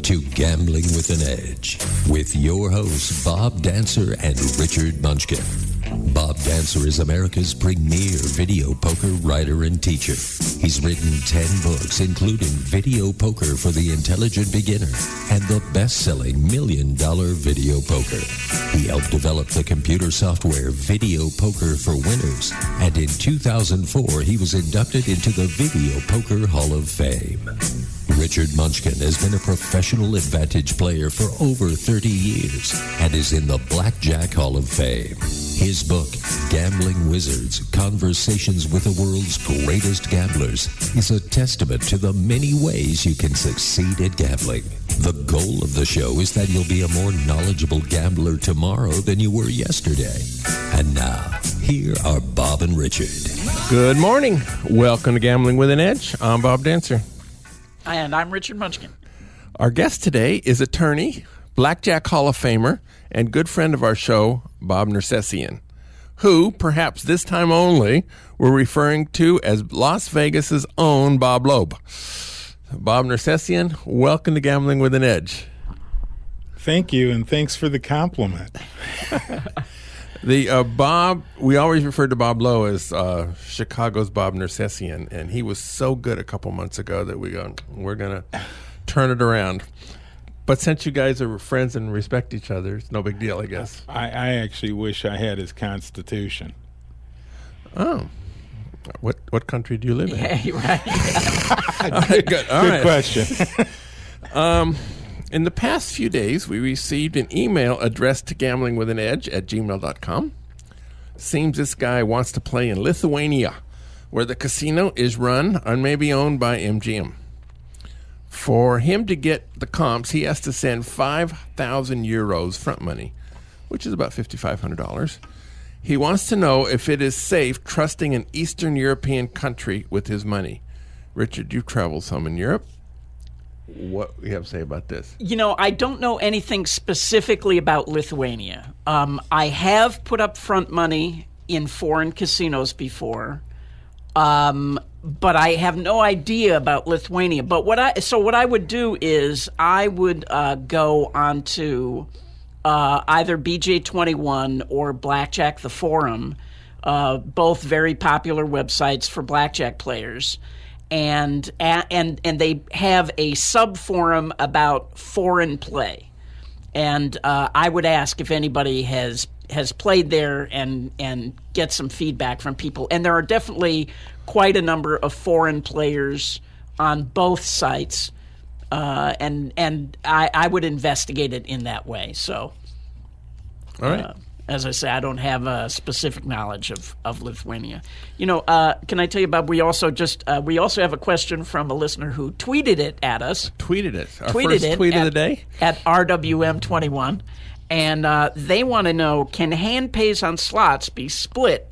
to Gambling with an Edge with your hosts Bob Dancer and Richard Munchkin. Bob Dancer is America's premier video poker writer and teacher. He's written 10 books, including Video Poker for the Intelligent Beginner and the best-selling $1 Million Video Poker. He helped develop the computer software Video Poker for Winners, and in 2004, he was inducted into the Video Poker Hall of Fame. Richard Munchkin has been a professional advantage player for over 30 years and is in the Blackjack Hall of Fame. His book, Gambling Wizards, Conversations with the World's Greatest Gamblers, is a testament to the many ways you can succeed at gambling. The goal of the show is that you'll be a more knowledgeable gambler tomorrow than you were yesterday. And now, here are Bob and Richard. Good morning. Welcome to Gambling with an Edge. I'm Bob Dancer. And I'm Richard Munchkin. Our guest today is attorney, Blackjack Hall of Famer, and good friend of our show, Bob Nersesian, who, perhaps this time only, we're referring to as Las Vegas's own Bob Loeb. Bob Nersesian, welcome to Gambling with an Edge. Thank you, and thanks for the compliment. Bob, we always referred to Bob Lowe as Chicago's Bob Nersesian, and he was so good a couple months ago that we're going to turn it around. But since you guys are friends and respect each other, it's no big deal, I guess. I actually wish I had his constitution. Oh. What country do you live in? Yeah, you're right. All right, good. All Good right. question. In the past few days, we received an email addressed to gamblingwithanedge@gmail.com. Seems this guy wants to play in Lithuania, where the casino is run and maybe owned by MGM. For him to get the comps, he has to send 5,000 euros front money, which is about $5,500. He wants to know if it is safe trusting an Eastern European country with his money. Richard, you've traveled some in Europe. What do you have to say about this? You know, I don't know anything specifically about Lithuania. I have put up front money in foreign casinos before, but I have no idea about Lithuania. But what I would do is I would go onto either BJ21 or Blackjack the Forum, both very popular websites for blackjack players. And they have a sub-forum about foreign play. And I would ask if anybody has played there and get some feedback from people. And there are definitely quite a number of foreign players on both sites. And I would investigate it in that way. So, all right. As I say, I don't have a specific knowledge of Lithuania. You know, can I tell you, Bob? We also have a question from a listener who tweeted it at us. Tweeted it. Our tweeted first it tweet of the day at RWM21, and they want to know: can hand pays on slots be split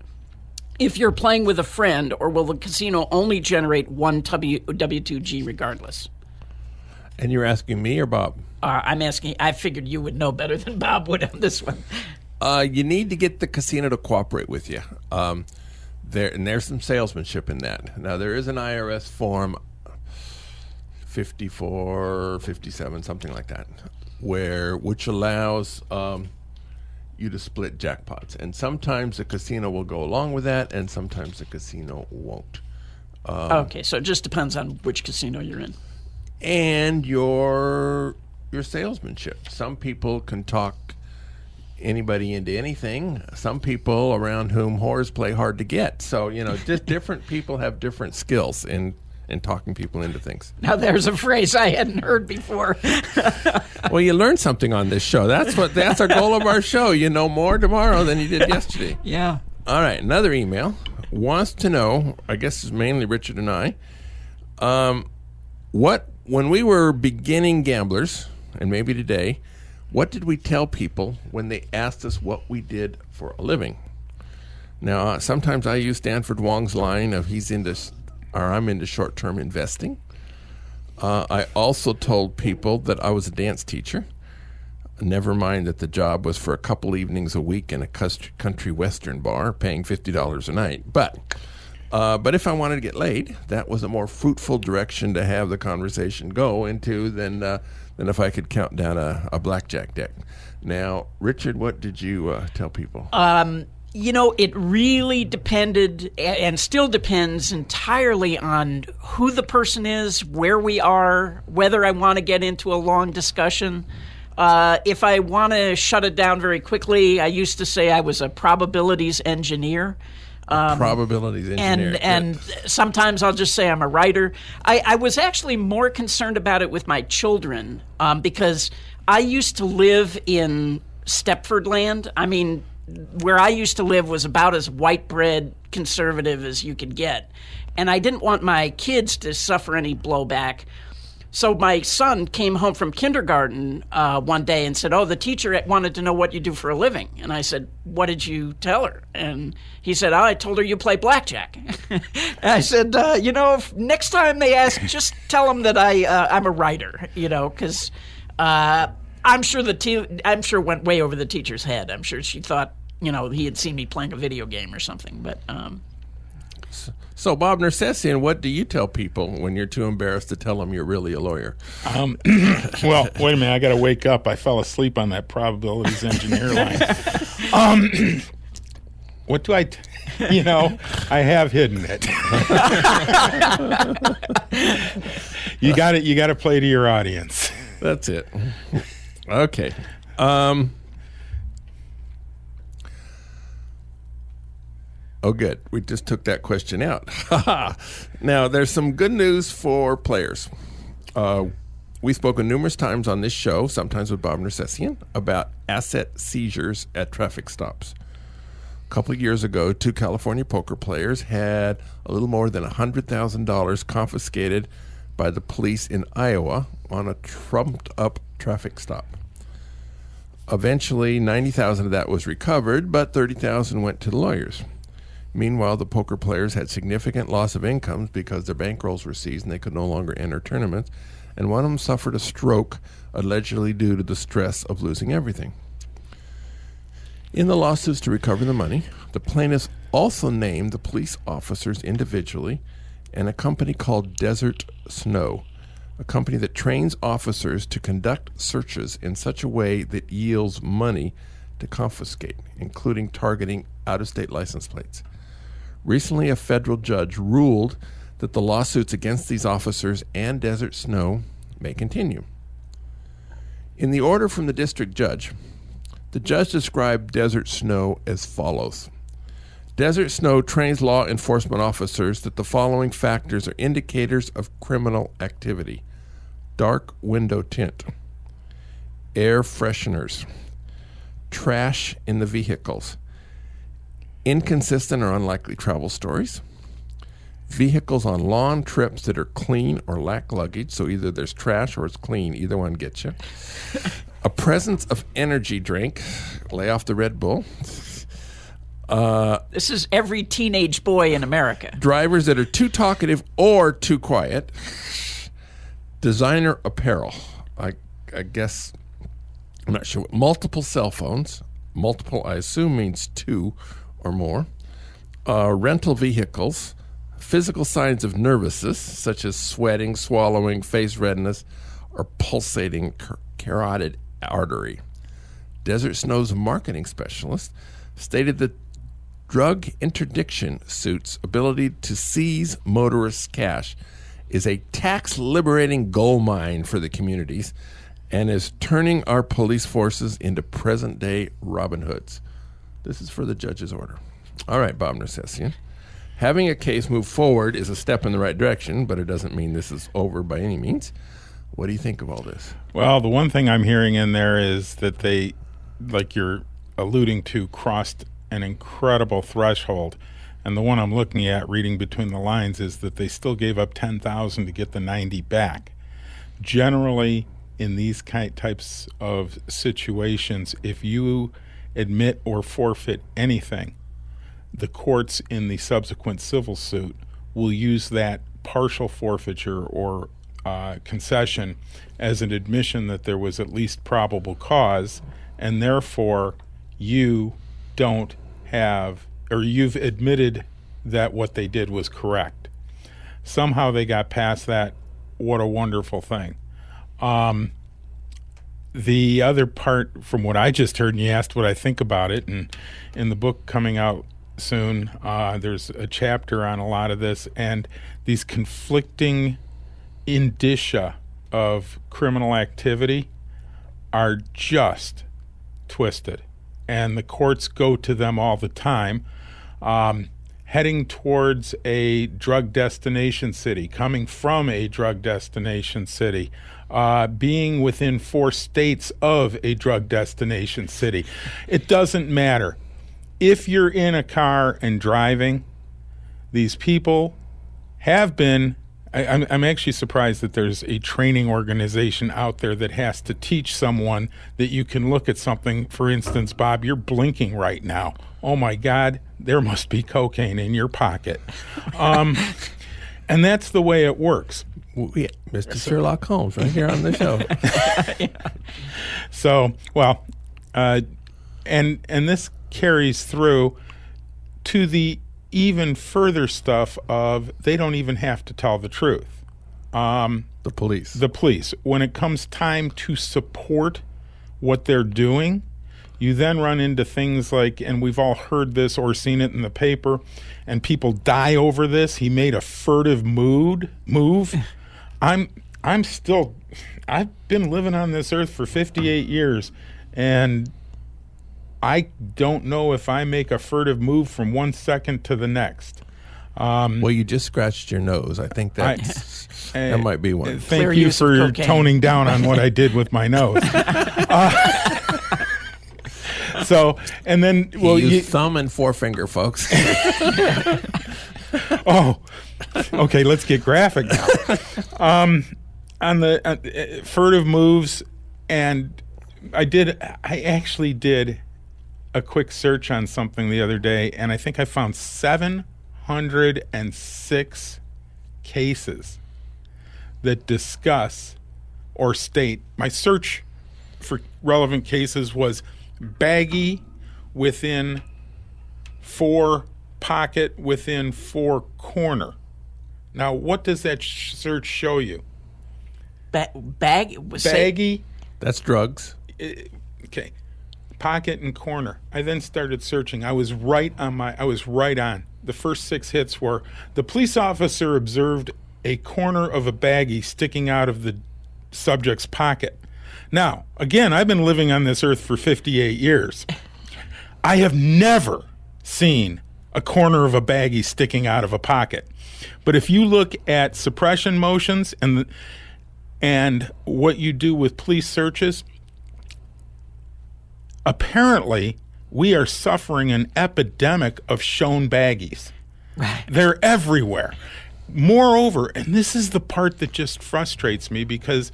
if you're playing with a friend, or will the casino only generate one W2G regardless? And you're asking me or Bob? I'm asking. I figured you would know better than Bob would on this one. You need to get the casino to cooperate with you. There's some salesmanship in that. Now, there is an IRS form 54, 57, something like that, which allows you to split jackpots. And sometimes the casino will go along with that, and sometimes the casino won't. Okay, so it just depends on which casino you're in. And your salesmanship. Some people can talk anybody into anything. Some people around whom whores play hard to get. So, just different people have different skills in talking people into things. Now there's a phrase I hadn't heard before. Well, you learned something on this show. That's our goal of our show. You know more tomorrow than you did yesterday. Yeah. All right, another email wants to know, I guess it's mainly Richard and I, when we were beginning gamblers, and maybe today, what did we tell people when they asked us what we did for a living? Now, sometimes I use Stanford Wong's line of I'm into short-term investing. I also told people that I was a dance teacher. Never mind that the job was for a couple evenings a week in a country western bar, paying $50 a night. But But if I wanted to get laid, that was a more fruitful direction to have the conversation go into than if I could count down a blackjack deck. Now, Richard, what did you tell people? It really depended and still depends entirely on who the person is, where we are, whether I want to get into a long discussion. If I want to shut it down very quickly, I used to say I was a probabilities engineer. Probabilities engineer. And sometimes I'll just say I'm a writer. I was actually more concerned about it with my children because I used to live in Stepford land. I mean, where I used to live was about as white bread conservative as you could get. And I didn't want my kids to suffer any blowback. So my son came home from kindergarten one day and said, the teacher wanted to know what you do for a living. And I said, what did you tell her? And he said, I told her you play blackjack. And I said, if next time they ask, just tell them that I'm a writer, because I'm sure it went way over the teacher's head. I'm sure she thought, he had seen me playing a video game or something. But So, Bob Nersesian, what do you tell people when you're too embarrassed to tell them you're really a lawyer? Well, wait a minute. I got to wake up. I fell asleep on that probabilities engineer line. What do I have hidden it. You got to play to your audience. That's it. Okay. Good. We just took that question out. Now, there's some good news for players. We've spoken numerous times on this show, sometimes with Bob Nersesian, about asset seizures at traffic stops. A couple of years ago, 2 California poker players had a little more than $100,000 confiscated by the police in Iowa on a trumped-up traffic stop. Eventually, $90,000 of that was recovered, but $30,000 went to the lawyers. Meanwhile, the poker players had significant loss of incomes because their bankrolls were seized and they could no longer enter tournaments, and one of them suffered a stroke, allegedly due to the stress of losing everything. In the lawsuits to recover the money, the plaintiffs also named the police officers individually and a company called Desert Snow, a company that trains officers to conduct searches in such a way that yields money to confiscate, including targeting out-of-state license plates. Recently, a federal judge ruled that the lawsuits against these officers and Desert Snow may continue. In the order from the district judge, the judge described Desert Snow as follows. Desert Snow trains law enforcement officers that the following factors are indicators of criminal activity: dark window tint, air fresheners, trash in the vehicles, inconsistent or unlikely travel stories, vehicles on long trips that are clean or lack luggage, so either there's trash or it's clean, either one gets you, a presence of energy drink, lay off the Red Bull. This is every teenage boy in America. Drivers that are too talkative or too quiet, designer apparel, I guess, I'm not sure, multiple cell phones, multiple I assume means 2 or more, rental vehicles, physical signs of nervousness, such as sweating, swallowing, face redness, or pulsating carotid artery. Desert Snow's marketing specialist stated that drug interdiction suit's ability to seize motorists' cash is a tax-liberating gold mine for the communities and is turning our police forces into present-day Robin Hoods. This is for the judge's order. All right, Bob Nersesian. Having a case move forward is a step in the right direction, but it doesn't mean this is over by any means. What do you think of all this? Well, the one thing I'm hearing in there is that they, like you're alluding to, crossed an incredible threshold. And the one I'm looking at, reading between the lines, is that they still gave up $10,000 to get the 90 back. Generally, in these types of situations, if you admit or forfeit anything, the courts in the subsequent civil suit will use that partial forfeiture or concession as an admission that there was at least probable cause, and therefore you don't have, or you've admitted that what they did was correct. Somehow they got past that. What a wonderful thing. The other part, from what I just heard, and you asked what I think about it, and in the book coming out soon, there's a chapter on a lot of this, and these conflicting indicia of criminal activity are just twisted, and the courts go to them all the time. Heading towards a drug destination city, coming from a drug destination city, being within 4 states of a drug destination city. It doesn't matter. If you're in a car and driving, these people have been, I'm actually surprised that there's a training organization out there that has to teach someone that you can look at something. For instance, Bob, you're blinking right now. Oh my God, there must be cocaine in your pocket. And that's the way it works. Yeah, Mr. Sherlock Holmes right here on the show. So, well, and this carries through to the even further stuff of they don't even have to tell the truth. The police. The police. When it comes time to support what they're doing, you then run into things like, and we've all heard this or seen it in the paper, and people die over this. He made a furtive move. I've been living on this earth for 58 years, and I don't know if I make a furtive move from one second to the next. Well, you just scratched your nose. I think that might be one. Thank you for toning down on what I did with my nose. So, and then, well, you thumb and forefinger, folks. Oh, okay. Let's get graphic now. On the furtive moves, and I actually did a quick search on something the other day, and I think I found 706 cases that discuss or state. My search for relevant cases was baggie within 4 pocket within 4 corner. Now, what does that search show you? Baggie. That's drugs. Okay. Pocket and corner. I then started searching. I was right on. The first 6 hits were the police officer observed a corner of a baggie sticking out of the subject's pocket. Now, again, I've been living on this earth for 58 years. I have never seen a corner of a baggie sticking out of a pocket. But if you look at suppression motions and what you do with police searches, apparently we are suffering an epidemic of shown baggies. Right. They're everywhere. Moreover, and this is the part that just frustrates me, because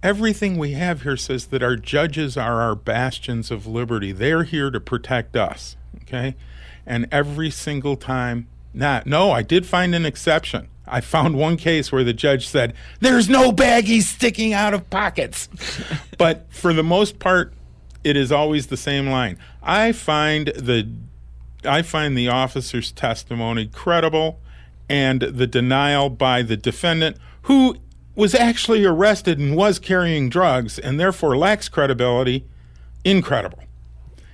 everything we have here says that our judges are our bastions of liberty. They're here to protect us, okay? And every single time, no, I did find an exception. I found one case where the judge said, there's no baggies sticking out of pockets. But for the most part, it is always the same line. I find the officer's testimony credible, and the denial by the defendant, who was actually arrested and was carrying drugs and therefore lacks credibility, incredible.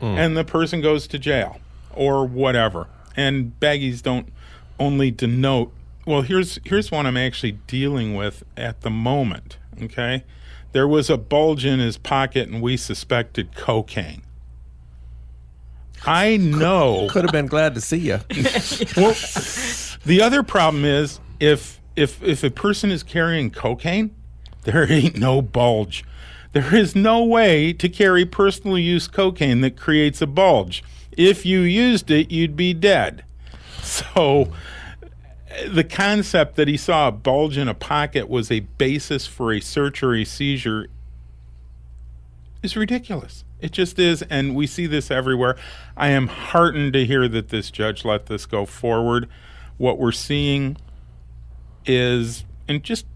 And the person goes to jail or whatever. And baggies don't only denote, well, here's one I'm actually dealing with at the moment, okay? There was a bulge in his pocket and we suspected cocaine. I know. Could have been glad to see you. Well, the other problem is if a person is carrying cocaine, there ain't no bulge. There is no way to carry personal use cocaine that creates a bulge. If you used it, you'd be dead. So the concept that he saw a bulge in a pocket was a basis for a search or a seizure is ridiculous. It just is, and we see this everywhere. I am heartened to hear that this judge let this go forward. What we're seeing is, and just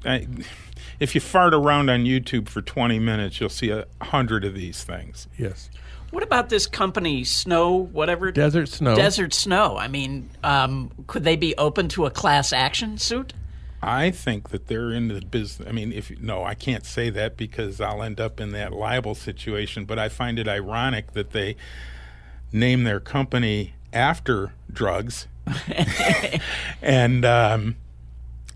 if you fart around on YouTube for 20 minutes, you'll see 100 of these things. Yes. What about this company, Desert Snow. Desert Snow. I mean, could they be open to a class action suit? I think that they're in the business. I mean, I can't say that because I'll end up in that liable situation. But I find it ironic that they name their company after drugs, and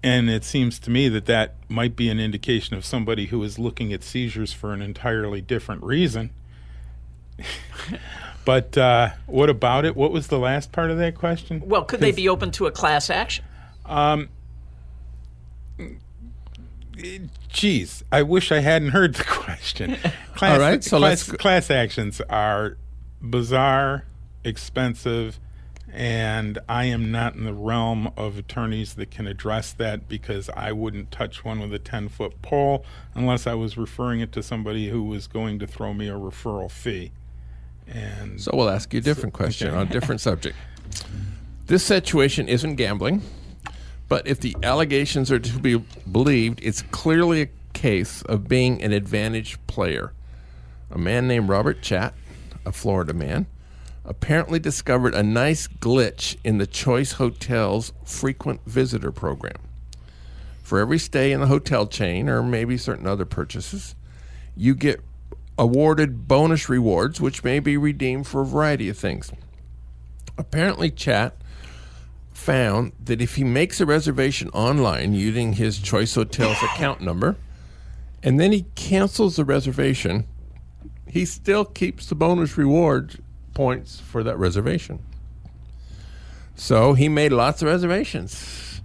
it seems to me that might be an indication of somebody who is looking at seizures for an entirely different reason. But what about it? What was the last part of that question? Well, could they be open to a class action? Geez, I wish I hadn't heard the question. All right, so class actions are bizarre, expensive, and I am not in the realm of attorneys that can address that because I wouldn't touch one with a 10-foot pole unless I was referring it to somebody who was going to throw me a referral fee. And So we'll ask you a different question on a different subject. This situation isn't gambling, but if the allegations are to be believed, it's clearly a case of being an advantaged player. A man named Robert Chatt, a Florida man, apparently discovered a nice glitch in the Choice Hotels frequent visitor program. For every stay in the hotel chain, or maybe certain other purchases, you get awarded bonus rewards, which may be redeemed for a variety of things. Apparently, Chatt found that if he makes a reservation online using his Choice Hotels account number, and then he cancels the reservation, he still keeps the bonus reward points for that reservation. So he made lots of reservations,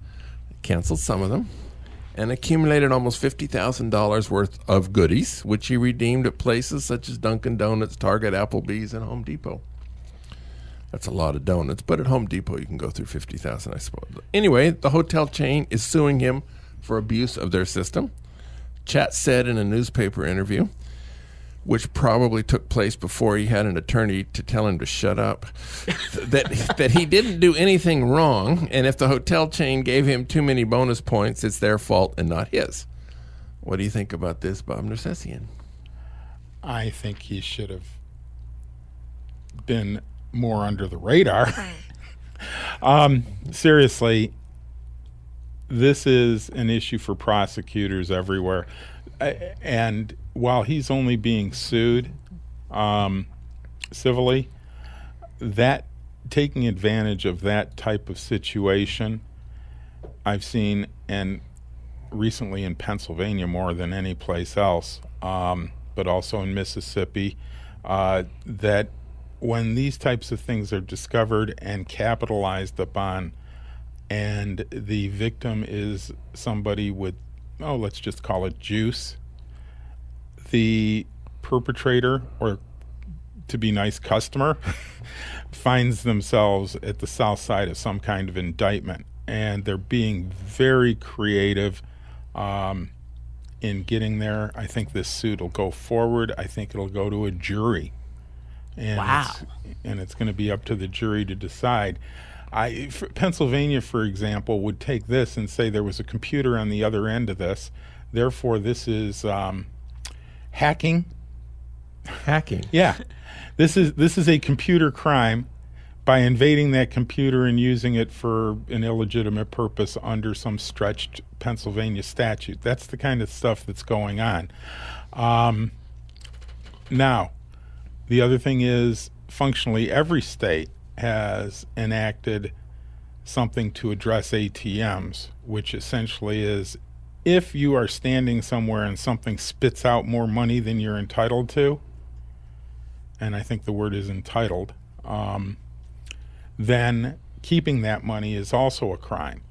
canceled some of them, and accumulated almost $50,000 worth of goodies, which he redeemed at places such as Dunkin' Donuts, Target, Applebee's, and Home Depot. That's a lot of donuts, but at Home Depot you can go through $50,000, I suppose. Anyway, the hotel chain is suing him for abuse of their system. Chatt said in a newspaper interview, which probably took place before he had an attorney to tell him to shut up, that he didn't do anything wrong, and if the hotel chain gave him too many bonus points, it's their fault and not his. What do you think about this, Bob Nersesian? I think he should have been more under the radar. Seriously, this is an issue for prosecutors everywhere. And while he's only being sued civilly, that taking advantage of that type of situation, I've seen, and recently in Pennsylvania more than any place else, but also in Mississippi, that when these types of things are discovered and capitalized upon, and the victim is somebody with, let's just call it juice, the perpetrator, or to be nice, customer, finds themselves at the south side of some kind of indictment. And they're being very creative in getting there. I think this suit will go forward. I think it'll go to a jury. And Wow. It's going to be up to the jury to decide. Pennsylvania, for example, would take this and say there was a computer on the other end of this. Therefore, this is hacking. Hacking. Yeah. This is a computer crime by invading that computer and using it for an illegitimate purpose under some stretched Pennsylvania statute. That's the kind of stuff that's going on. Now, the other thing is, functionally, every state has enacted something to address ATMs, which essentially is, if you are standing somewhere and something spits out more money than you're entitled to, and I think the word is entitled, then keeping that money is also a crime.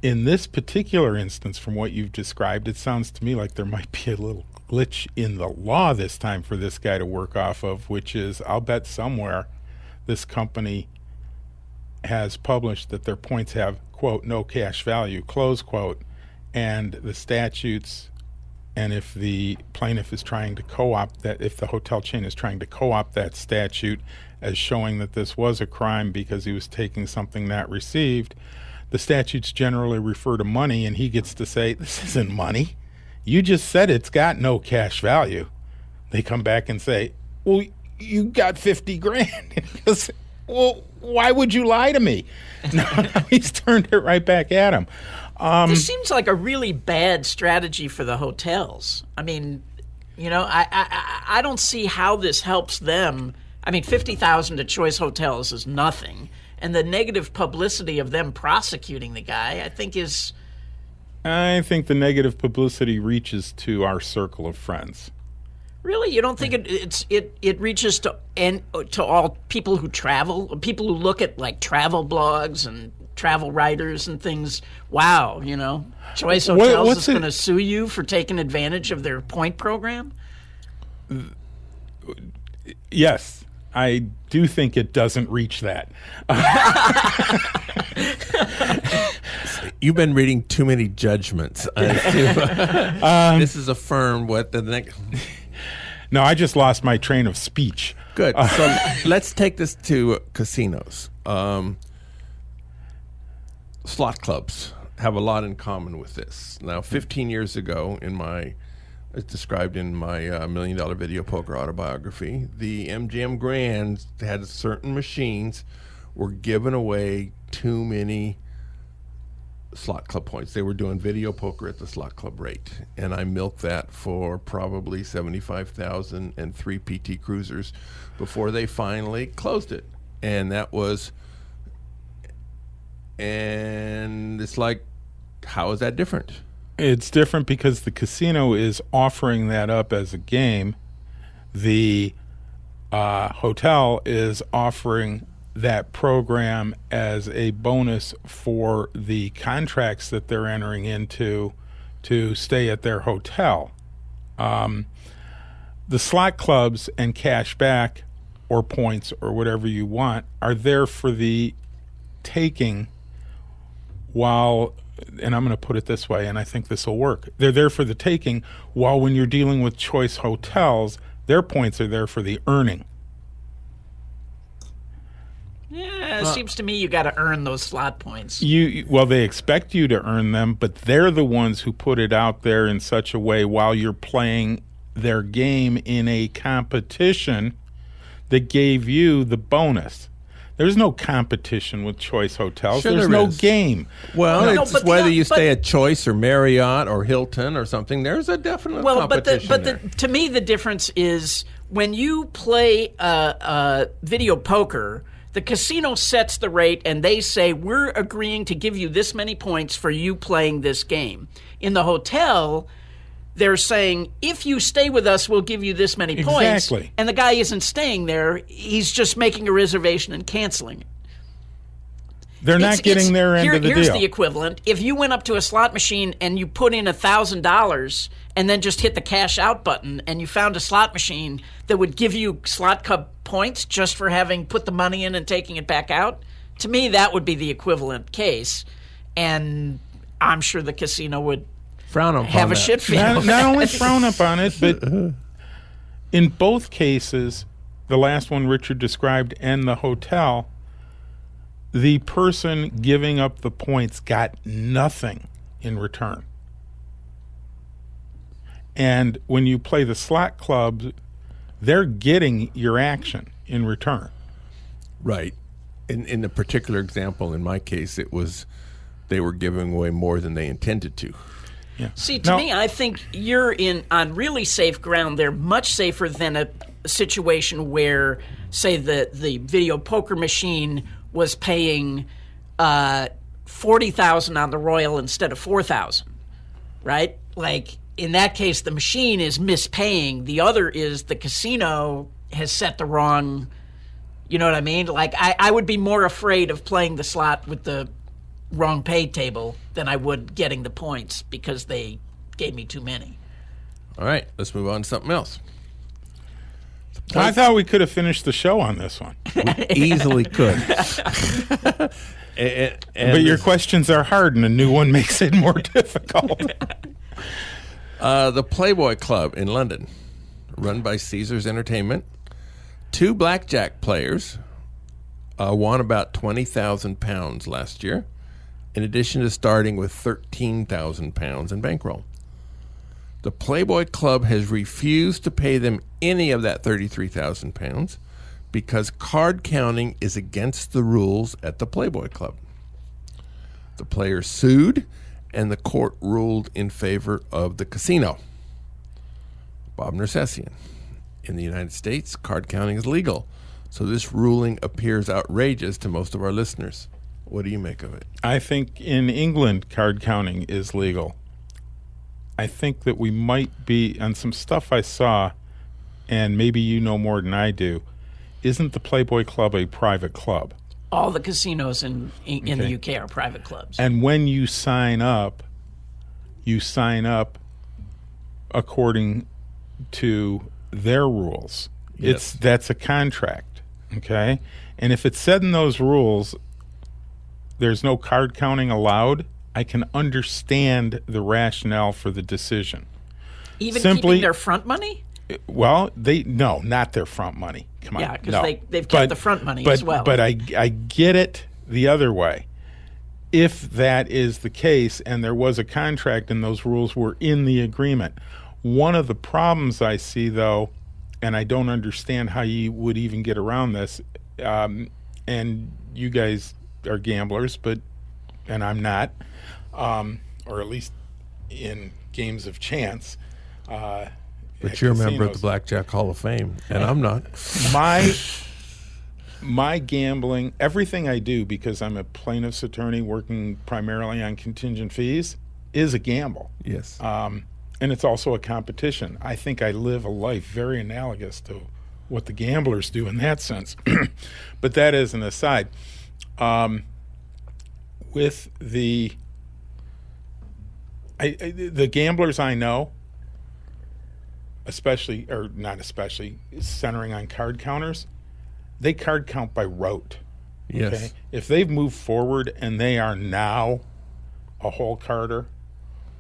In this particular instance, from what you've described, it sounds to me like there might be a little glitch in the law this time for this guy to work off of, which is, I'll bet somewhere this company has published that their points have, quote, no cash value, close quote, and the statutes, and if the plaintiff is trying to co-opt that, if the hotel chain is trying to co-opt that statute as showing that this was a crime because he was taking something not received, the statutes generally refer to money, and he gets to say, this isn't money. You just said it's got no cash value. They come back and say, well, you got 50 grand. And he goes, well, why would you lie to me? No, he's turned it right back at him. This seems like a really bad strategy for the hotels. I mean, I don't see how this helps them. I mean, $50,000 to Choice Hotels is nothing, and the negative publicity of them prosecuting the guy, I think the negative publicity reaches to our circle of friends. Really, you don't think it reaches to all people who travel, people who look at like travel blogs and travel writers and things? Wow, Choice Hotels is going to sue you for taking advantage of their point program? Yes, I do think it doesn't reach that. You've been reading too many judgments. This is a firm. What the next? No, I just lost my train of speech. Good. So let's take this to casinos. Slot clubs have a lot in common with this. Now, 15 years ago, it's described in my $1 Million Video Poker autobiography, the MGM Grands had certain machines were giving away too many slot club points. They were doing video poker at the slot club rate, and I milked that for probably $75,000 and 3 PT Cruisers before they finally closed it. And it's like, how is that different? It's different because the casino is offering that up as a game. The hotel is offering that program as a bonus for the contracts that they're entering into to stay at their hotel. The slot clubs and cash back or points or whatever you want are there for the taking while, and I'm going to put it this way, and I think this will work. They're there for the taking, while when you're dealing with Choice Hotels, their points are there for the earning. Yeah, it seems to me you got to earn those slot points. Well, they expect you to earn them, but they're the ones who put it out there in such a way while you're playing their game in a competition that gave you the bonus. There's no competition with Choice Hotels. Sure, there's no game. Well, it's whether you stay at Choice or Marriott or Hilton or something. There's a definite competition there. To me, the difference is when you play video poker, the casino sets the rate and they say, we're agreeing to give you this many points for you playing this game. In the hotel, they're saying, if you stay with us, we'll give you this many points. Exactly. And the guy isn't staying there. He's just making a reservation and canceling it. They're not getting their end of the deal. Here's the equivalent. If you went up to a slot machine and you put in $1,000 and then just hit the cash out button and you found a slot machine that would give you slot club points just for having put the money in and taking it back out, to me that would be the equivalent case. And I'm sure the casino would frown upon have a that. shit feel. Not only frown upon it, but in both cases, the last one Richard described and the hotel, the person giving up the points got nothing in return. And when you play the slot clubs, they're getting your action in return. Right. In the particular example, in my case, it was they were giving away more than they intended to. Yeah. See, to me, I think you're on really safe ground there, much safer than a situation where, say, the video poker machine was paying $40,000 on the Royal instead of $4,000, right? Like, in that case, the machine is mispaying. The other is the casino has set the wrong, you know what I mean? Like, I would be more afraid of playing the slot with the wrong pay table than I would getting the points because they gave me too many. All right, let's move on to something else. I thought we could have finished the show on this one. We easily could. But your questions are hard, and a new one makes it more difficult. The Playboy Club in London, run by Caesars Entertainment. 2 blackjack players won about £20,000 last year. in addition to starting with £13,000 in bankroll. The Playboy Club has refused to pay them any of that £33,000 because card counting is against the rules at the Playboy Club. The players sued, and the court ruled in favor of the casino. Bob Nersesian. In the United States, card counting is legal, so this ruling appears outrageous to most of our listeners. What do you make of it? I think in England, card counting is legal. I think that we might be, on some stuff I saw, and maybe you know more than I do, isn't the Playboy Club a private club? All the casinos in the UK are private clubs. And when you sign up according to their rules. Yes. That's a contract, okay? And if it's said in those rules, there's no card counting allowed, I can understand the rationale for the decision. Even Simply, keeping their front money? Well, not their front money. Come on. Yeah, because they've kept the front money as well. But I get it the other way. If that is the case and there was a contract and those rules were in the agreement, one of the problems I see, though, and I don't understand how you would even get around this, and you guys are gamblers, and I'm not, or at least in games of chance. But you're a member of the Blackjack Hall of Fame, and I'm not. My gambling, everything I do, because I'm a plaintiff's attorney working primarily on contingent fees, is a gamble. Yes. And it's also a competition. I think I live a life very analogous to what the gamblers do in that sense. But that is an aside. With the gamblers I know, centering on card counters, they card count by rote. Yes. Okay? If they've moved forward and they are now a hole carder,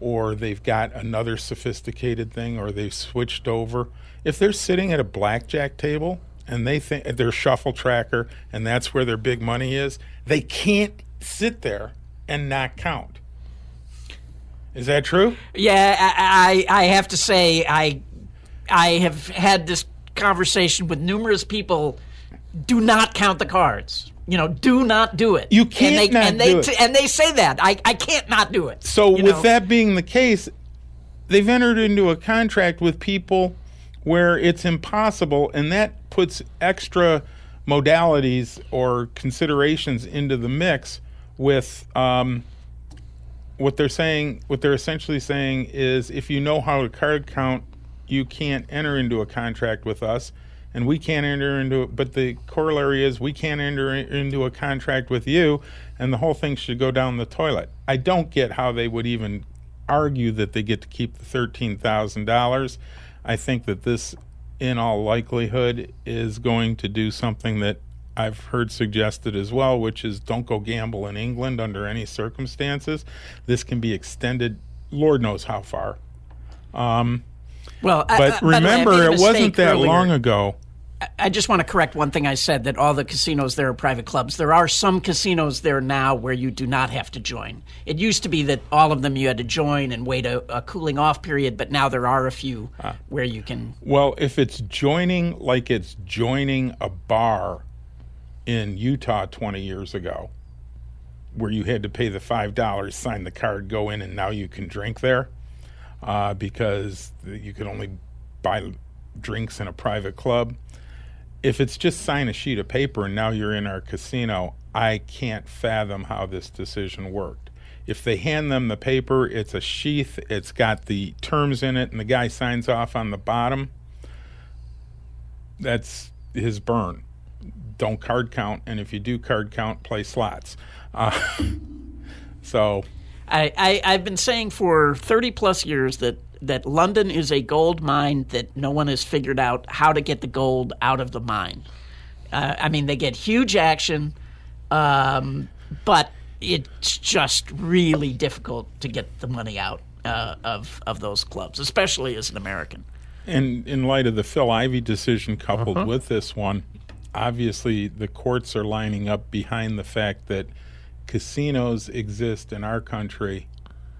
or they've got another sophisticated thing, or they've switched over, if they're sitting at a blackjack table and they think they're shuffle tracker and that's where their big money is, they can't sit there and not count. Is that true? Yeah, I have to say I have had this conversation with numerous people. Do not count the cards. Do not do it. You can't do it. And they say that. I can't not do it. So with that being the case, they've entered into a contract with people where it's impossible, and that puts extra modalities or considerations into the mix with what they're saying. What they're essentially saying is, if you know how to card count, you can't enter into a contract with us, and we can't enter into it. But the corollary is, we can't enter into a contract with you, and the whole thing should go down the toilet. I don't get how they would even argue that they get to keep the $13,000. I think that this, in all likelihood, is going to do something that I've heard suggested as well, which is don't go gamble in England under any circumstances. This can be extended, Lord knows how far. But remember, it wasn't that long ago. I just want to correct one thing I said, that all the casinos there are private clubs. There are some casinos there now where you do not have to join. It used to be that all of them you had to join and wait a cooling off period, but now there are a few where you can. Well, if it's joining like it's joining a bar in Utah 20 years ago, where you had to pay the $5, sign the card, go in, and now you can drink there, because you can only buy drinks in a private club. If it's just sign a sheet of paper and now you're in our casino, I can't fathom how this decision worked. If they hand them the paper, it's a sheath, it's got the terms in it, and the guy signs off on the bottom, that's his burn. Don't card count, and if you do card count, play slots. So I've been saying for 30 plus years that London is a gold mine that no one has figured out how to get the gold out of the mine. I mean, they get huge action, but it's just really difficult to get the money out of those clubs, especially as an American. And in light of the Phil Ivey decision coupled with this one, obviously the courts are lining up behind the fact that casinos exist in our country,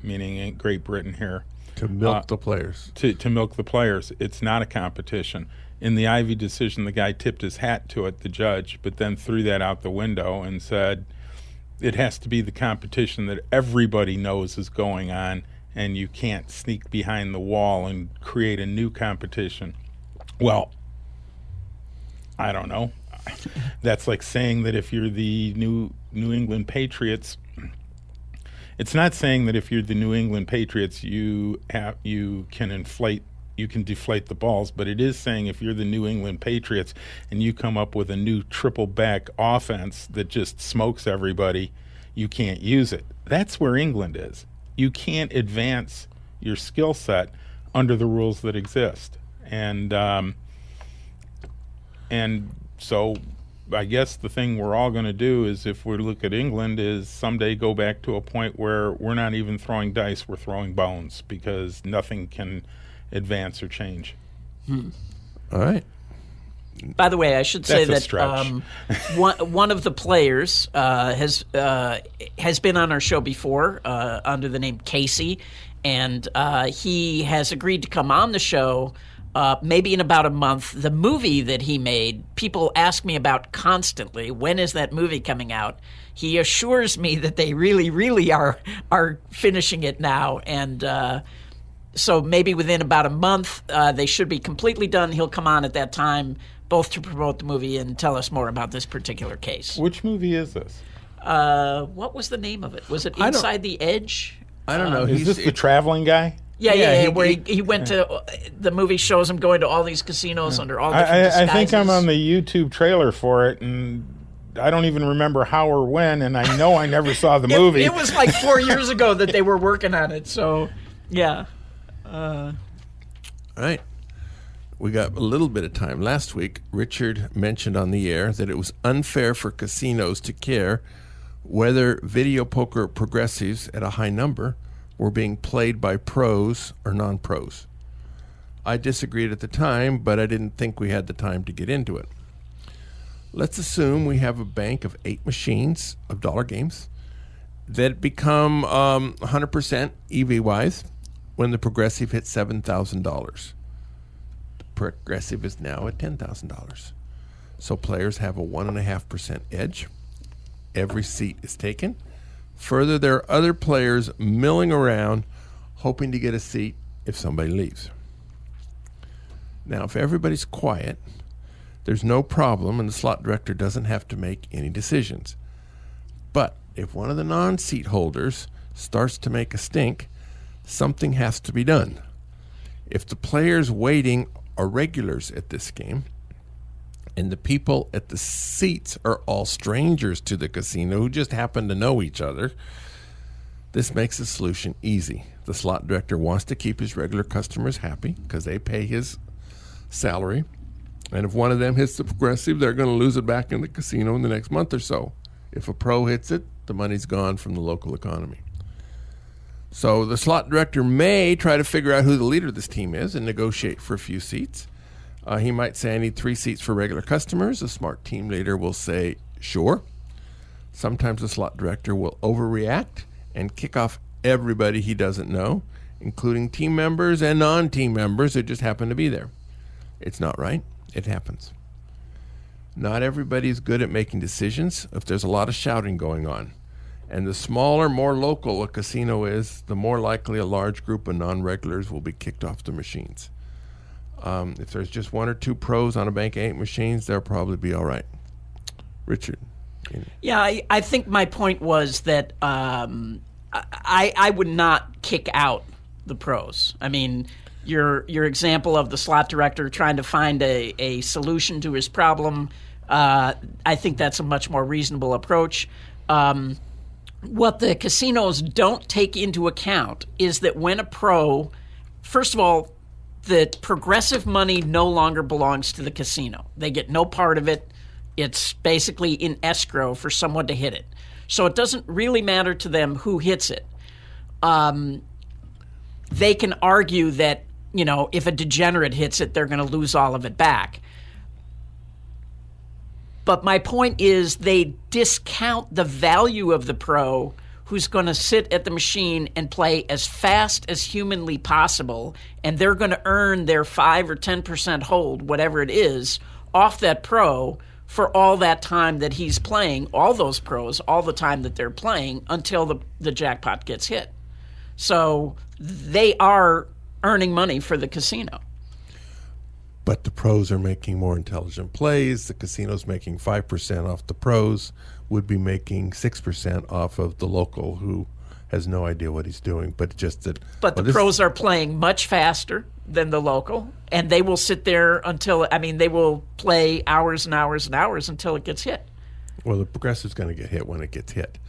meaning in Great Britain here, To milk the players. to milk the players. It's not a competition. In the Ivy decision, the guy tipped his hat to it, the judge, but then threw that out the window and said it has to be the competition that everybody knows is going on, and you can't sneak behind the wall and create a new competition. Well, I don't know. That's like saying that if you're the New England Patriots, it's not saying that if you're the New England Patriots you can deflate the balls, but it is saying if you're the New England Patriots and you come up with a new triple back offense that just smokes everybody, you can't use it. That's where England is. You can't advance your skill set under the rules that exist. And so I guess the thing we're all going to do is, if we look at England, is someday go back to a point where we're not even throwing dice, we're throwing bones, because nothing can advance or change. All right. By the way, I should say That's a that stretch. one of the players has been on our show before under the name Casey, and he has agreed to come on the show maybe in about a month. The movie that he made, people ask me about constantly. When is that movie coming out? He assures me that they really, really are finishing it now, and so maybe within about a month they should be completely done. He'll come on at that time, both to promote the movie and tell us more about this particular case. Which movie is this? What was the name of it? Was it Inside the Edge? I don't know. Is this the traveling guy? Yeah, where he went to, the movie shows him going to all these casinos under all different disguises. I think I'm on the YouTube trailer for it, and I don't even remember how or when, and I know I never saw the movie. It was like 4 years ago that they were working on it, so yeah. All right. We got a little bit of time. Last week, Richard mentioned on the air that it was unfair for casinos to care whether video poker progressives at a high number were being played by pros or non-pros. I disagreed at the time, but I didn't think we had the time to get into it. Let's assume we have a bank of 8 machines of dollar games that become 100% EV-wise when the progressive hits $7,000. The progressive is now at $10,000. So players have a 1.5% edge. Every seat is taken. Further, there are other players milling around hoping to get a seat if somebody leaves. Now, if everybody's quiet, there's no problem and the slot director doesn't have to make any decisions. But if one of the non-seat holders starts to make a stink, something has to be done. If the players waiting are regulars at this game, and the people at the seats are all strangers to the casino who just happen to know each other, this makes the solution easy. The slot director wants to keep his regular customers happy because they pay his salary. And if one of them hits the progressive, they're going to lose it back in the casino in the next month or so. If a pro hits it, the money's gone from the local economy. So the slot director may try to figure out who the leader of this team is and negotiate for a few seats. He might say, I need 3 seats for regular customers. A smart team leader will say, sure. Sometimes the slot director will overreact and kick off everybody he doesn't know, including team members and non-team members who just happen to be there. It's not right. It happens. Not everybody is good at making decisions if there's a lot of shouting going on. And the smaller, more local a casino is, the more likely a large group of non-regulars will be kicked off the machines. If there's just 1 or 2 pros on a bank of 8 machines, they'll probably be all right. Richard? Yeah, I think my point was that I would not kick out the pros. I mean, your example of the slot director trying to find a solution to his problem, I think that's a much more reasonable approach. What the casinos don't take into account is that when a pro, first of all, the progressive money no longer belongs to the casino. They get no part of it. It's basically in escrow for someone to hit it. So it doesn't really matter to them who hits it. They can argue that, if a degenerate hits it, they're going to lose all of it back. But my point is they discount the value of the pro who's going to sit at the machine and play as fast as humanly possible, and they're going to earn their 5 or 10% hold, whatever it is, off that pro for all that time that he's playing, all those pros, all the time that they're playing until the jackpot gets hit. So they are earning money for the casino. But the pros are making more intelligent plays. The casino's making 5% off the pros, would be making 6% off of the local who has no idea what he's doing. But just that. But the pros are playing much faster than the local, and they will sit there until, they will play hours and hours and hours until it gets hit. Well, the progressive's going to get hit when it gets hit.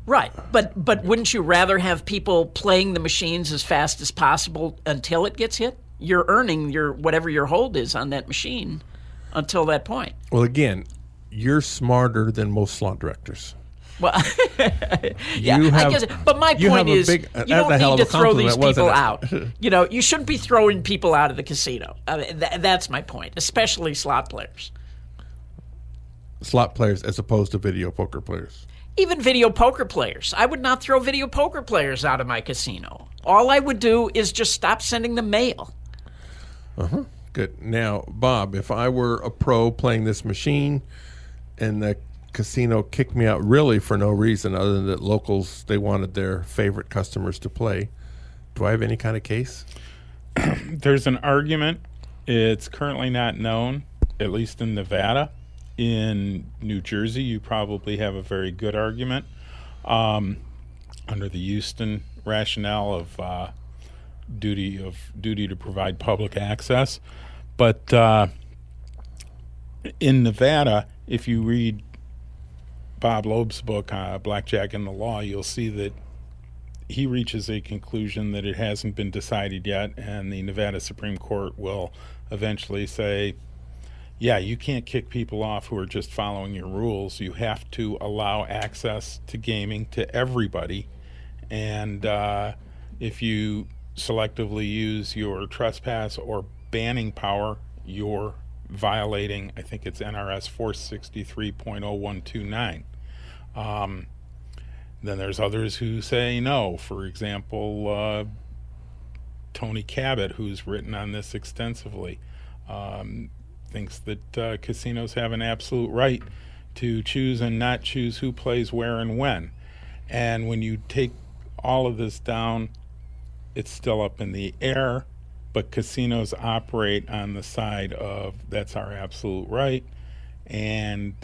Right, but wouldn't you rather have people playing the machines as fast as possible until it gets hit? You're earning whatever your hold is on that machine until that point. Well, again, you're smarter than most slot directors. Well, yeah, I guess. But my point is, you don't need to throw these people out. You shouldn't be throwing people out of the casino. That's my point, especially slot players. Slot players as opposed to video poker players. Even video poker players. I would not throw video poker players out of my casino. All I would do is just stop sending them mail. Uh-huh. Good. Now, Bob, if I were a pro playing this machine and the casino kicked me out really for no reason other than that locals, they wanted their favorite customers to play, do I have any kind of case? There's an argument. It's currently not known, at least in Nevada. In New Jersey, you probably have a very good argument under the Houston rationale of duty to provide public access. But in Nevada, if you read Bob Loeb's book, Blackjack and the Law, you'll see that he reaches a conclusion that it hasn't been decided yet, and the Nevada Supreme Court will eventually say, yeah, you can't kick people off who are just following your rules. You have to allow access to gaming to everybody. And if you selectively use your trespass or banning power, you're violating, I think it's NRS 463.0129. Then there's others who say no. For example, Tony Cabot, who's written on this extensively, thinks that casinos have an absolute right to choose and not choose who plays where and when. And when you take all of this down, it's still up in the air, but casinos operate on the side of that's our absolute right. And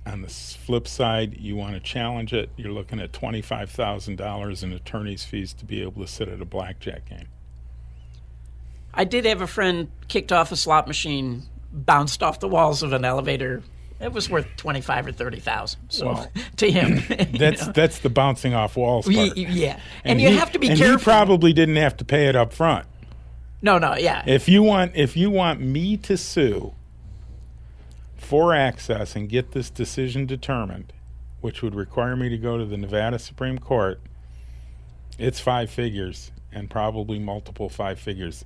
on the flip side, you want to challenge it, you're looking at $25,000 in attorney's fees to be able to sit at a blackjack game. I did have a friend kicked off a slot machine, bounced off the walls of an elevator. It was worth $25,000 or $30,000. So well, to him, that's the bouncing off walls part. Yeah, and you have to be careful. And he probably didn't have to pay it up front. No, yeah. If you want me to sue for access and get this decision determined, which would require me to go to the Nevada Supreme Court, it's 5 figures and probably multiple 5 figures.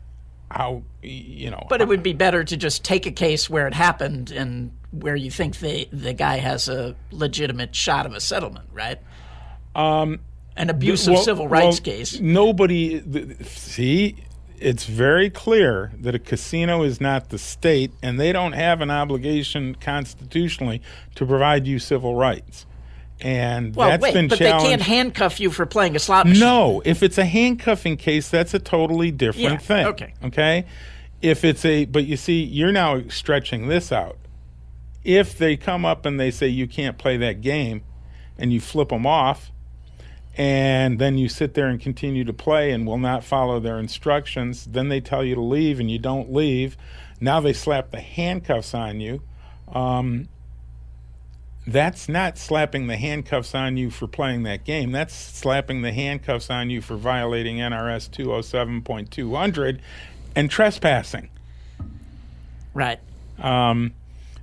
But it would be better to just take a case where it happened and where you think the guy has a legitimate shot of a settlement, right? An abusive civil rights case. See, it's very clear that a casino is not the state, and they don't have an obligation constitutionally to provide you civil rights. And that's been challenged. But they can't handcuff you for playing a slot machine. No, if it's a handcuffing case, that's a totally different thing. Okay. But you see, you're now stretching this out. If they come up and they say you can't play that game, and you flip them off, and then you sit there and continue to play and will not follow their instructions, then they tell you to leave and you don't leave. Now they slap the handcuffs on you. That's not slapping the handcuffs on you for playing that game. That's slapping the handcuffs on you for violating NRS 207.200 and trespassing. Right.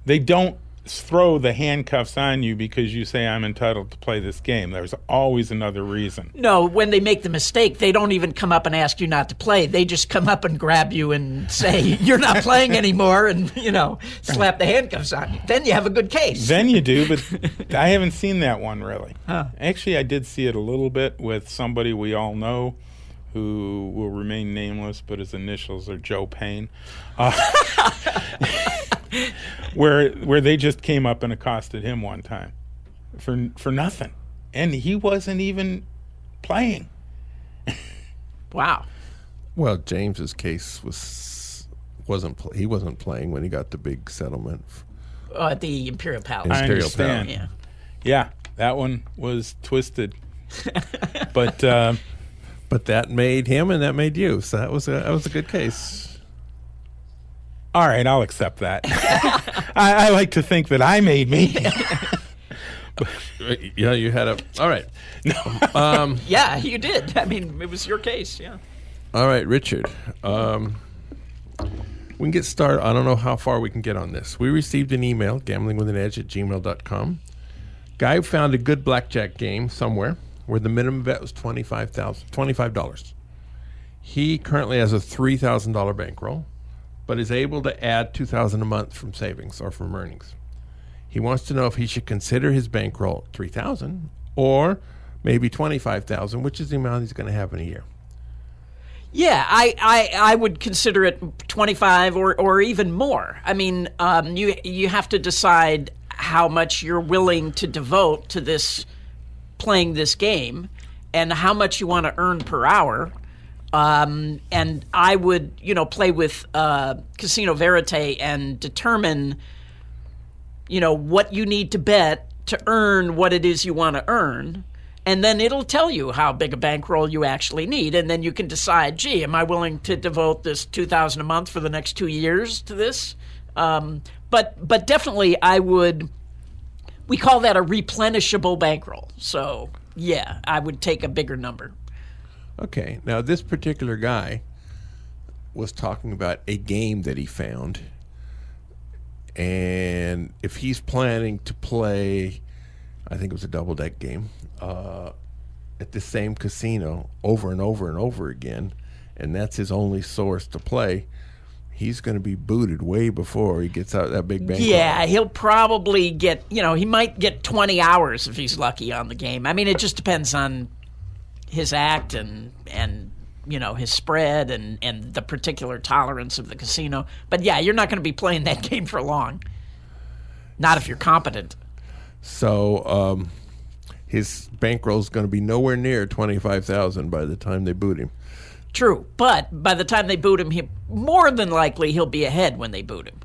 They don't throw the handcuffs on you because you say I'm entitled to play this game. There's always another reason. No, when they make the mistake, they don't even come up and ask you not to play. They just come up and grab you and say, you're not playing anymore, and, slap the handcuffs on you. Then you have a good case. Then you do, but I haven't seen that one really. Huh. Actually, I did see it a little bit with somebody we all know who will remain nameless, but his initials are Joe Payne. Where they just came up and accosted him one time for nothing, and he wasn't even playing. Wow. Well, James's case wasn't playing when he got the big settlement At the Imperial Palace. I Imperial understand. Yeah. Yeah, that one was twisted, but that made him and that made you. So that was a good case. all right, I'll accept that. I like to think that I made me. Yeah, you had a. All right. Yeah, you did. I mean, it was your case, yeah. All right, Richard. We can get started. I don't know how far we can get on this. We received an email, gamblingwithanedge@gmail.com. Guy found a good blackjack game somewhere where the minimum bet was $25. He currently has a $3,000 bankroll, but is able to add $2,000 a month from savings or from earnings. He wants to know if he should consider his bankroll $3,000 or maybe $25,000, which is the amount he's going to have in a year. Yeah, I would consider it 25 or even more. I mean, you have to decide how much you're willing to devote to this playing this game and how much you want to earn per hour. And I would, play with Casino Verite and determine, what you need to bet to earn what it is you want to earn. And then it'll tell you how big a bankroll you actually need. And then you can decide, gee, am I willing to devote this $2,000 a month for the next 2 years to this? But definitely we call that a replenishable bankroll. So, yeah, I would take a bigger number. Okay. Now, this particular guy was talking about a game that he found. And if he's planning to play, I think it was a double-deck game, at the same casino over and over and over again, and that's his only source to play, he's going to be booted way before he gets out that big bankroll. Yeah, he'll probably get, he might get 20 hours if he's lucky on the game. I mean, it just depends on his act and his spread and the particular tolerance of the casino. But yeah, you're not going to be playing that game for long. Not if you're competent. So his bankroll is going to be nowhere near $25,000 by the time they boot him. True, but by the time they boot him, more than likely he'll be ahead when they boot him.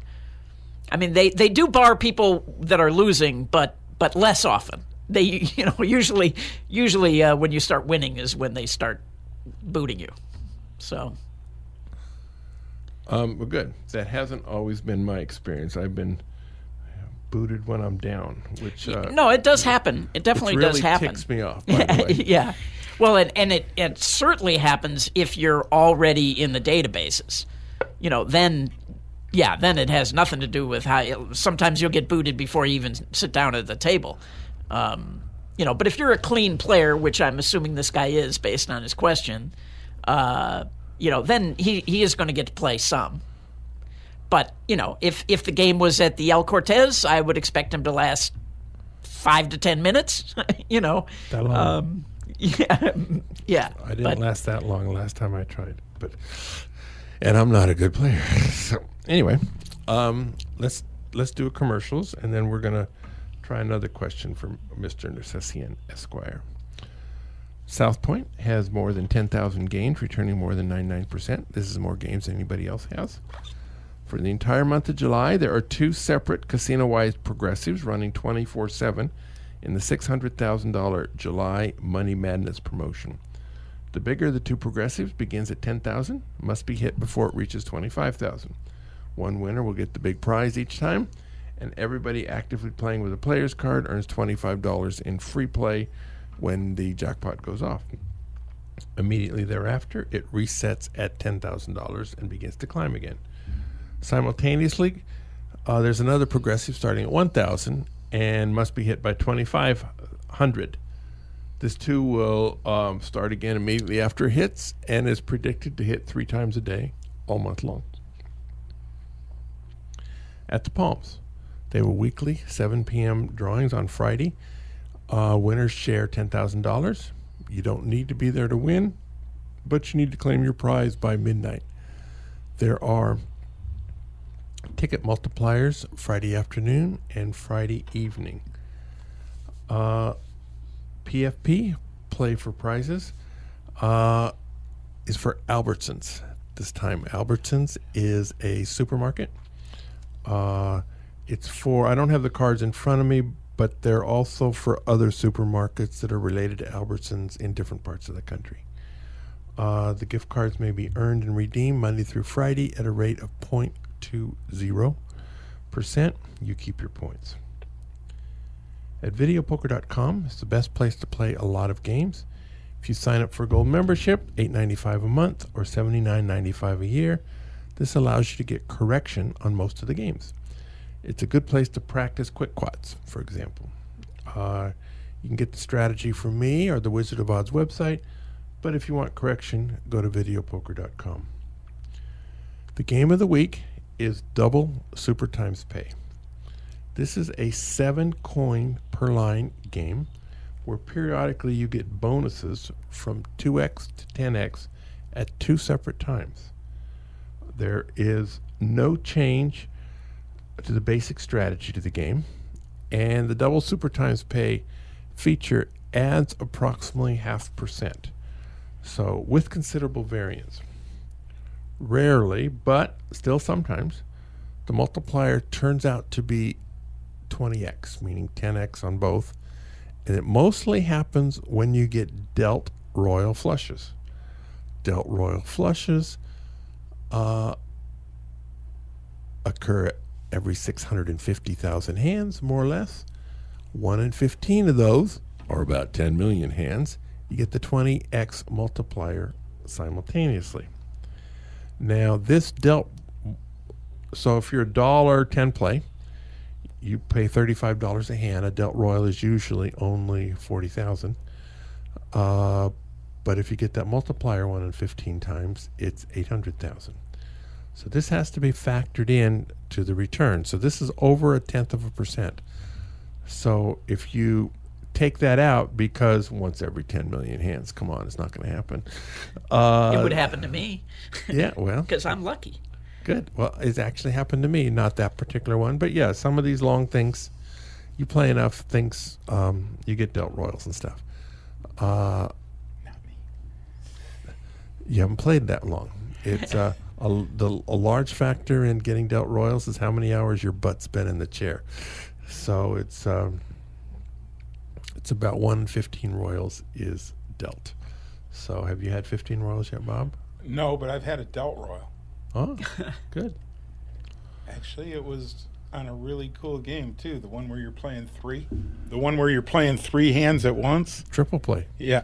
I mean, they do bar people that are losing, but less often. They usually when you start winning is when they start booting you. So. Well, good. That hasn't always been my experience. I've been booted when I'm down, which no, it does happen. It definitely does happen. It really ticks me off, by the way. Yeah. Well, and it certainly happens if you're already in the databases. Then it has nothing to do with how. Sometimes you'll get booted before you even sit down at the table. But if you're a clean player, which I'm assuming this guy is based on his question, then he is going to get to play some. But, if the game was at the El Cortez, I would expect him to last 5 to 10 minutes, That long. Yeah. I didn't last that long last time I tried. And I'm not a good player. So, anyway, let's do a commercials, and then we're going to try another question from Mr. Nersesian, Esquire. South Point has more than 10,000 games, returning more than 99%. This is more games than anybody else has. For the entire month of July, there are 2 separate casino-wide progressives running 24/7 in the $600,000 July Money Madness promotion. The bigger the 2 progressives begins at $10,000, must be hit before it reaches $25,000. One winner will get the big prize each time, and everybody actively playing with a player's card earns $25 in free play when the jackpot goes off. Immediately thereafter, it resets at $10,000 and begins to climb again. Simultaneously, There's another progressive starting at 1,000 and must be hit by 2,500. This too will start again immediately after it hits and is predicted to hit 3 times a day all month long. At the Palms, they were weekly 7 p.m. drawings on Friday. Winners share $10,000. You don't need to be there to win, but you need to claim your prize by midnight. There are ticket multipliers Friday afternoon and Friday evening. PFP, play for prizes, is for Albertsons. This time, Albertsons is a supermarket. It's for, I don't have the cards in front of me, but they're also for other supermarkets that are related to Albertsons in different parts of the country. The gift cards may be earned and redeemed Monday through Friday at a rate of 0.20%. You keep your points. At videopoker.com, it's the best place to play a lot of games. If you sign up for a gold membership, $8.95 a month or $79.95 a year, this allows you to get correction on most of the games. It's a good place to practice quick quads, for example. You can get the strategy from me or the Wizard of Odds website, but if you want correction, go to videopoker.com. The game of the week is Double Super Times Pay. This is a 7-coin per line game where periodically you get bonuses from 2x to 10x at 2 separate times. There is no change to the basic strategy to the game, and the Double Super Times Pay feature adds approximately 0.5%. So with considerable variance. Rarely, but still sometimes, the multiplier turns out to be 20x, meaning 10x on both, and it mostly happens when you get dealt royal flushes. Dealt royal flushes occur every 650,000 hands, more or less. 1 in 15 of those, or about 10 million hands, you get the 20x multiplier simultaneously. Now, this dealt, so if you're $1.10 play, you pay $35 a hand. A dealt royal is usually only 40,000. But if you get that multiplier 1 in 15 times, it's 800,000. So this has to be factored in to the return. So this is over 0.1%. So if you take that out, because once every 10 million hands, come on, it's not going to happen. It would happen to me. Yeah, well. Because I'm lucky. Good. Well, it's actually happened to me, not that particular one. But yeah, some of these long things, you play enough things, you get dealt royals and stuff. Not me. You haven't played that long. It's a large factor in getting dealt royals is how many hours your butt's been in the chair. So it's about 1 in 15 royals is dealt. So have you had 15 royals yet, Bob? No, but I've had a dealt royal. Oh, good. Actually, it was on a really cool game, too. The one where you're playing 3. The one where you're playing 3 hands at once. Triple play. Yeah.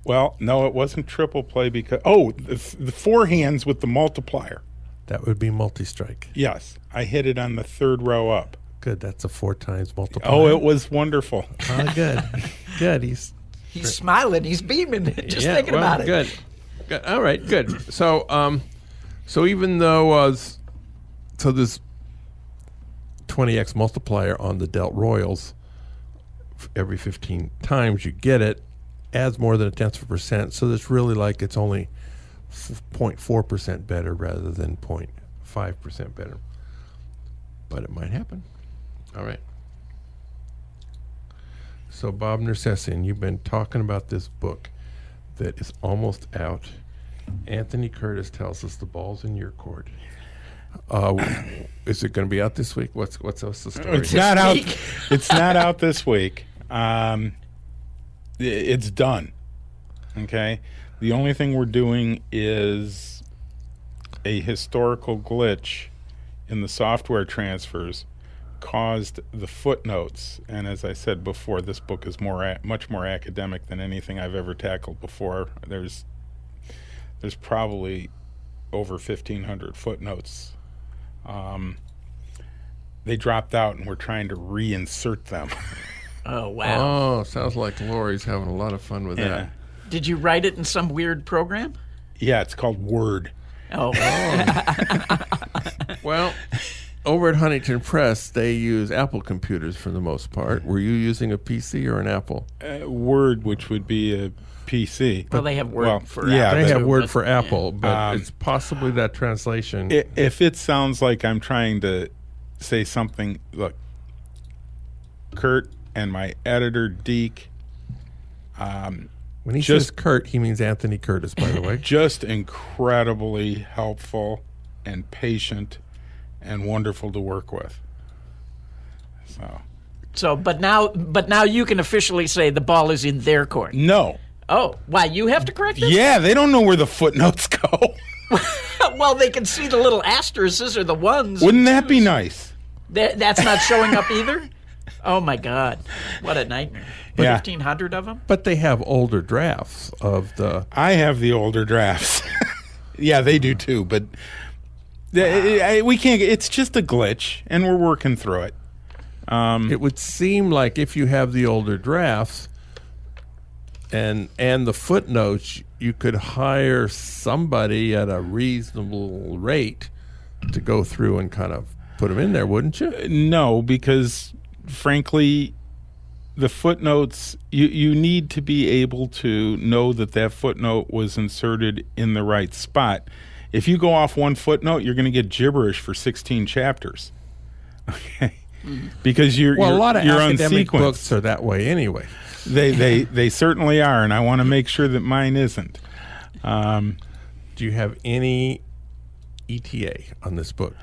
Well, no, it wasn't triple play because... Oh, the 4 hands with the multiplier. That would be multi-strike. Yes. I hit it on the 3rd row up. Good. That's a 4 times multiplier. Oh, it was wonderful. Oh, good. Good. He's smiling. He's beaming. Just thinking about it. Good. Good. All right. Good. So, so even though, so this 20x multiplier on the dealt royals, every 15 times you get it, adds more than 0.1%. So it's really like it's only 0.4% better rather than 0.5% better. But it might happen. All right. So Bob Nersesian, you've been talking about this book that is almost out. Anthony Curtis tells us the ball's in your court. Is it going to be out this week? What's the story? It's not out. It's not out this week. It's done. Okay. The only thing we're doing is a historical glitch in the software transfers caused the footnotes, and as I said before, this book is much more academic than anything I've ever tackled before. There's probably over 1,500 footnotes. they dropped out, and we're trying to reinsert them. Oh, wow. Oh, sounds like Lori's having a lot of fun with that. Did you write it in some weird program? Yeah, it's called Word. Oh. Well, over at Huntington Press, they use Apple computers for the most part. Were you using a PC or an Apple? Word, which would be a PC. Well, they have Word for yeah, Apple. They have too, Word but- for Apple, but Um, it's possibly that translation. If it sounds like I'm trying to say something, look, Kurt and my editor, Deke, When he just- says Kurt, he means Anthony Curtis, by the way. just incredibly helpful and patient and wonderful to work with. So, But now you can officially say the ball is in their court. no. Oh, why, you have to correct it? Yeah, they don't know where the footnotes go. Well, they can see the little asterisks or the ones. Wouldn't that be nice? That's not showing up either? Oh, my God. What a nightmare. Yeah. 1,500 of them? But they have older drafts of the... I have the older drafts. Yeah, they do too, but we can't. It's just a glitch, and we're working through it. It would seem like if you have the older drafts and the footnotes, you could hire somebody at a reasonable rate to go through and kind of put them in there, wouldn't you? No, because frankly, the footnotes, you need to be able to know that footnote was inserted in the right spot. If you go off one footnote, you're going to get gibberish for 16 chapters. Okay, because you're A lot of you're academic unsequenced. books are that way anyway. They certainly are, and I want to make sure that mine isn't. Do you have any ETA on this book?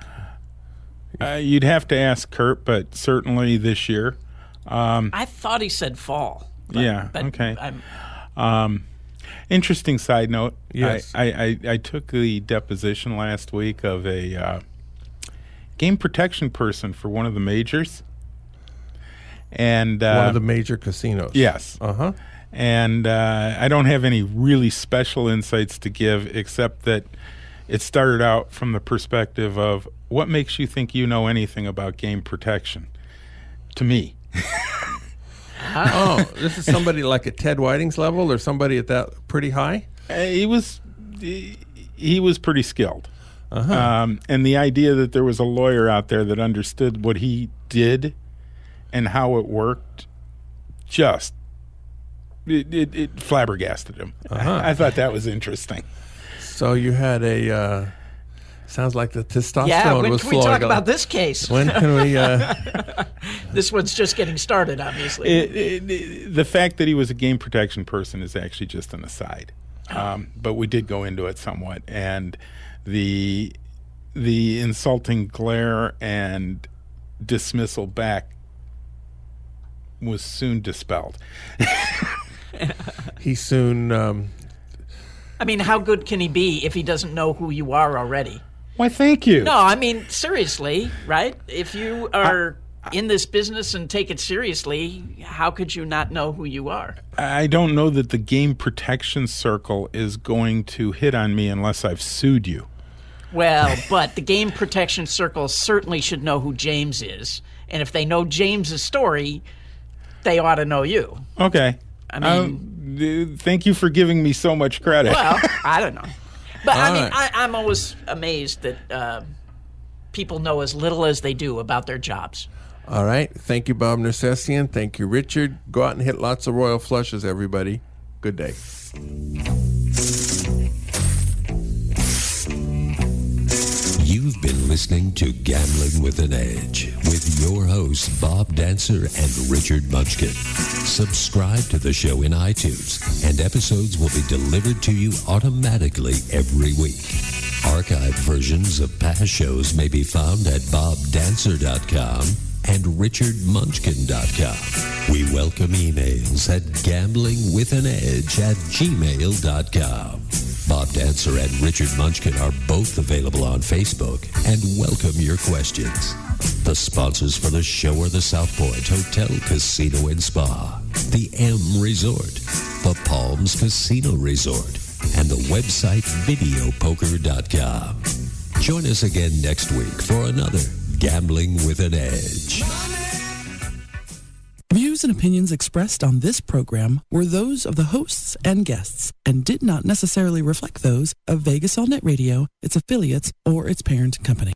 You'd have to ask Kurt, but certainly this year. I thought he said fall. Yeah, but okay. I'm, Interesting side note. Yes. I took the deposition last week of a game protection person for one of the majors. And One of the major casinos. yes. Uh-huh. And I don't have any really special insights to give, except that it started out from the perspective of what makes you think you know anything about game protection? To me. Oh, this is somebody like at Ted Whiting's level or somebody at that pretty high? He was pretty skilled. Uh-huh. And the idea that there was a lawyer out there that understood what he did and how it worked just it flabbergasted him. Uh-huh. I thought that was interesting. So you had a sounds like the testosterone yeah, when was can we flowing. talk about this case? When can we This one's just getting started, obviously. The fact that he was a game protection person is actually just an aside. But we did go into it somewhat, and the insulting glare and dismissal back was soon dispelled. he soon I mean, how good can he be if he doesn't know who you are already? Why, thank you. No, I mean, seriously, right? If you are in this business and take it seriously, how could you not know who you are? I don't know that the game protection circle is going to hit on me unless I've sued you. Well, but the game protection circle certainly should know who James is. And if they know James's story, they ought to know you. Okay. I mean, thank you for giving me so much credit. well, I don't know. But I mean, right. I'm always amazed that people know as little as they do about their jobs. All right. Thank you, Bob Nersesian. Thank you, Richard. Go out and hit lots of royal flushes, everybody. Good day. You've been listening to Gambling with an Edge with your hosts, Bob Dancer and Richard Munchkin. Subscribe to the show in iTunes, and episodes will be delivered to you automatically every week. Archived versions of past shows may be found at bobdancer.com and richardmunchkin.com. We welcome emails at gamblingwithanedge@gmail.com. Bob Dancer and Richard Munchkin are both available on Facebook and welcome your questions. The sponsors for the show are the South Point Hotel, Casino and Spa, the M Resort, the Palms Casino Resort, and the website videopoker.com. Join us again next week for another Gambling with an Edge. Views and opinions expressed on this program were those of the hosts and guests and did not necessarily reflect those of Vegas All Net Radio, its affiliates, or its parent company.